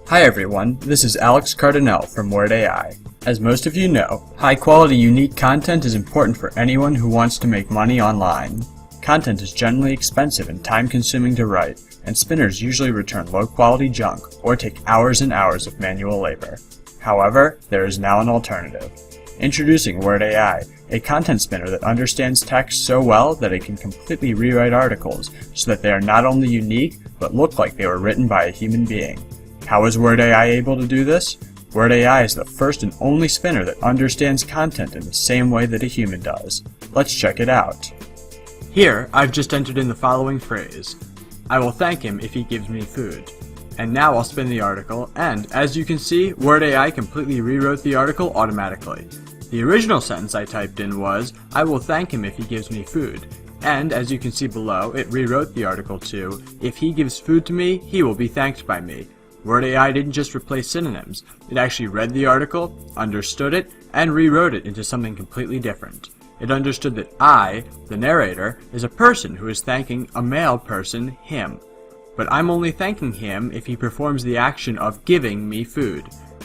Hi everyone, this is Alex Cardinale from Word AI. As most of you know, high-quality unique content is important for anyone who wants to make money online. Content is generally expensive and time-consuming to write, and spinners usually return low-quality junk or take hours and hours of manual labor. However, there is now an alternative. Introducing Word AI, a content spinner that understands text so well that it can completely rewrite articles so that they are not only unique, but look like they were written by a human being. How is Word AI able to do this? Word AI is the first and only spinner that understands content in the same way that a human does. Let's check it out. Here, I've just entered in the following phrase. I will thank him if he gives me food. And now I'll spin the article, and as you can see, Word AI completely rewrote the article automatically. The original sentence I typed in was, I will thank him if he gives me food. And as you can see below, it rewrote the article to, if he gives food to me, he will be thanked by me. Word AI didn't just replace synonyms, it actually read the article, understood it, and rewrote it into something completely different. It understood that I, the narrator, is a person who is thanking a male person, him. But I'm only thanking him if he performs the action of giving me food.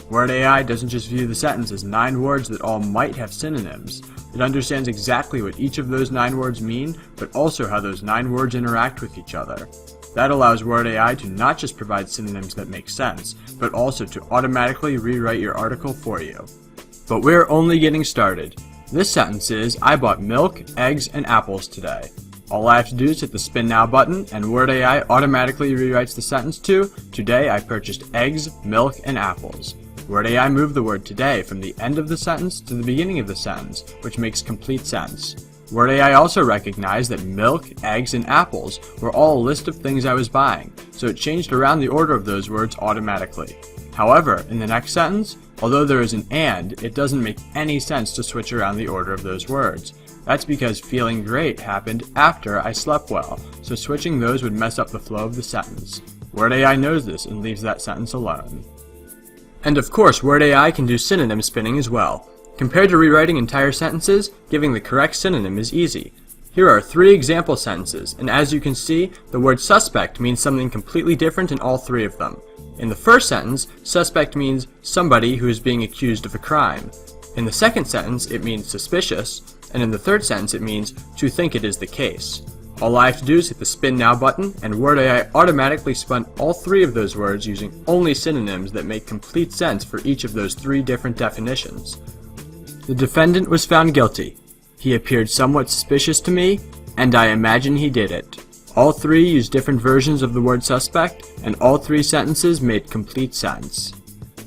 Word AI doesn't just view the sentence as 9 words that all might have synonyms. It understands exactly what each of those 9 words mean, but also how those 9 words interact with each other. That allows Word AI to not just provide synonyms that make sense, but also to automatically rewrite your article for you. But we're only getting started. This sentence is, I bought milk, eggs, and apples today. All I have to do is hit the Spin Now button, and Word AI automatically rewrites the sentence to, today I purchased eggs, milk, and apples. Word AI moved the word today from the end of the sentence to the beginning of the sentence, which makes complete sense. Word AI also recognized that milk, eggs, and apples were all a list of things I was buying, so it changed around the order of those words automatically. However, in the next sentence, although there is an and, it doesn't make any sense to switch around the order of those words. That's because feeling great happened after I slept well, so switching those would mess up the flow of the sentence. Word AI knows this and leaves that sentence alone. And of course, Word AI can do synonym spinning as well. Compared to rewriting entire sentences, giving the correct synonym is easy. Here are 3 example sentences, and as you can see, the word suspect means something completely different in all 3 of them. In the first sentence, suspect means somebody who is being accused of a crime. In the second sentence, it means suspicious, and in the third sentence, it means to think it is the case. All I have to do is hit the Spin Now button, and Word AI automatically spun all 3 of those words using only synonyms that make complete sense for each of those 3 different definitions. The defendant was found guilty. He appeared somewhat suspicious to me, and I imagine he did it. All 3 use different versions of the word suspect, and all 3 sentences made complete sense.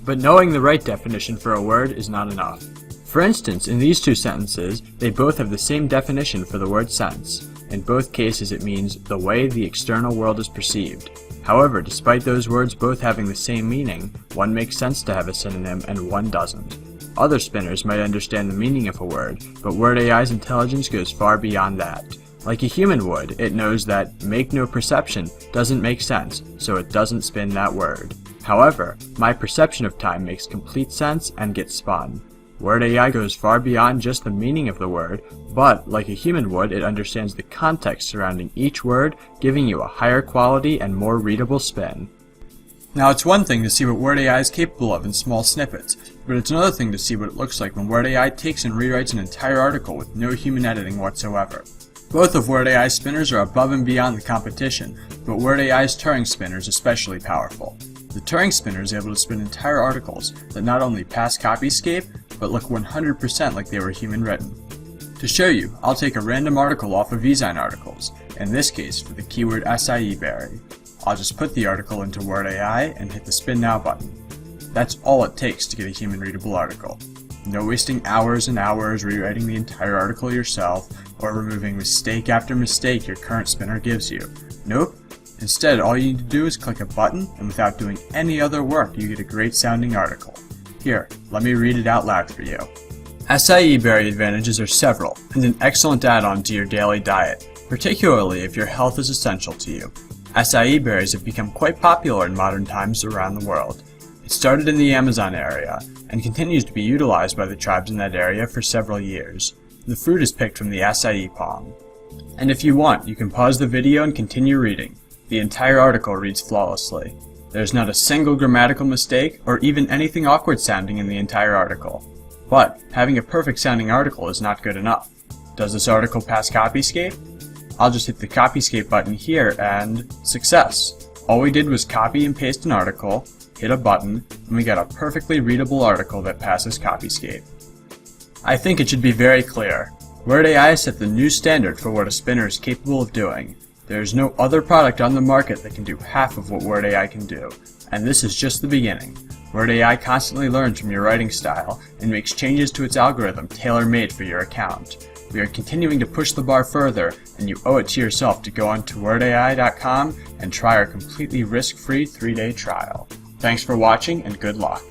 But knowing the right definition for a word is not enough. For instance, in these 2 sentences, they both have the same definition for the word sense. In both cases it means the way the external world is perceived. However, despite those words both having the same meaning, one makes sense to have a synonym and one doesn't. Other spinners might understand the meaning of a word, but Word AI's intelligence goes far beyond that. Like a human would, it knows that make no perception doesn't make sense, so it doesn't spin that word. However, my perception of time makes complete sense and gets spun. Word AI goes far beyond just the meaning of the word, but, like a human would, it understands the context surrounding each word, giving you a higher quality and more readable spin. Now, it's one thing to see what Word AI is capable of in small snippets, but it's another thing to see what it looks like when Word AI takes and rewrites an entire article with no human editing whatsoever. Both of Word AI's spinners are above and beyond the competition, but Word AI's Turing spinner is especially powerful. The Turing spinner is able to spin entire articles that not only pass Copyscape, but look 100% like they were human written. To show you, I'll take a random article off of Ezine articles, in this case for the keyword acai berry. I'll just put the article into Word AI and hit the Spin Now button. That's all it takes to get a human readable article. No wasting hours and hours rewriting the entire article yourself, or removing mistake after mistake your current spinner gives you. Nope. Instead, all you need to do is click a button, and without doing any other work, you get a great sounding article. Here, let me read it out loud for you. Acai berry advantages are several, and an excellent add-on to your daily diet, particularly if your health is essential to you. Acai berries have become quite popular in modern times around the world. It started in the Amazon area, and continues to be utilized by the tribes in that area for several years. The fruit is picked from the acai palm. And if you want, you can pause the video and continue reading. The entire article reads flawlessly. There's not a single grammatical mistake or even anything awkward sounding in the entire article. But having a perfect sounding article is not good enough. Does this article pass Copyscape? I'll just hit the Copyscape button here and success! All we did was copy and paste an article, hit a button, and we got a perfectly readable article that passes Copyscape. I think it should be very clear. Word AI set the new standard for what a spinner is capable of doing. There is no other product on the market that can do half of what Word AI can do, and this is just the beginning. Word AI constantly learns from your writing style and makes changes to its algorithm tailor-made for your account. We are continuing to push the bar further, and you owe it to yourself to go on to wordai.com and try our completely risk-free 3-day trial. Thanks for watching and good luck.